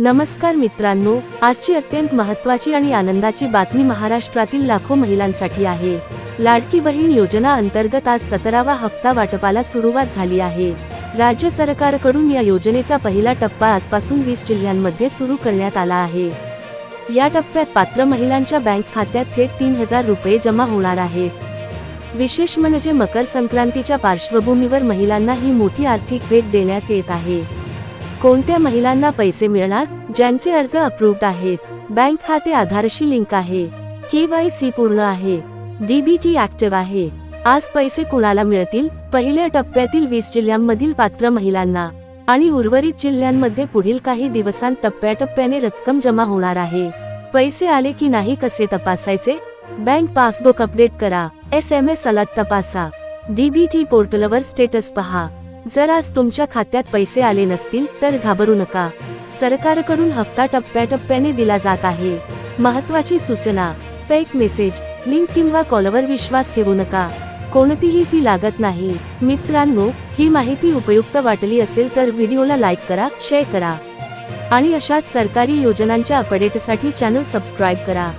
नमस्कार मित्रांनो, आजची अत्यंत महत्त्वाची आणि आनंदाची बातमी महाराष्ट्रातील लाखो महिलांसाठी आहे। लाडकी बहीण योजना अंतर्गत आज 17वा हप्ता वाटपाला सुरुवात झाली आहे। राज्य सरकारकडून या योजनेचा पहिला टप्पा आजपासून 20 जिल्ह्यांमध्ये सुरू करण्यात आला आहे। या टप्प्यात पात्र महिलांच्या बँक खात्यात थेट 3000 रुपये जमा होणार आहेत। विशेष म्हणजे मकर संक्रांतीच्या पार्श्वभूमीवर महिलांना ही मोठी आर्थिक भेट देण्यात येत आहे। कोणत्या महिलांना पैसे मिळणार? ज्यांचे अर्ज अप्रूव्ड आहेत, बँक खाते आधारशी लिंक आहे, KYC पूर्ण आहे, DBT ऍक्टिव्ह आहे। आज पैसे कुणाला मिळतील? पहिल्या टप्प्यातील 20 जिल्ह्यांमधील पात्र महिलांना आणि उर्वरित जिल्ह्यांमध्ये पुढील काही दिवसांत टप्प्याटप्प्याने रक्कम जमा होणार आहे। पैसे आले की नाही कसे तपासायचे? बँक पासबुक अपडेट करा, SMS अलर्ट तपासा, DBT पोर्टलवर स्टेटस पहा। जर आज तुमच्या खात्यात पैसे आले नसतील तर घाबरू नका, सरकारकडून हप्ता टप्प्याटप्प्याने दिला जात आहे। महत्त्वाची सूचना, फेक मेसेज, लिंक किंवा कॉलवर विश्वास ठेवू नका, कोणतीही फी लागत नाही। मित्रांनो, ही माहिती उपयुक्त वाटली असेल तर व्हिडिओला लाईक करा, शेअर करा आणि अशाच सरकारी योजनांच्या अपडेटसाठी चॅनल सबस्क्राईब करा।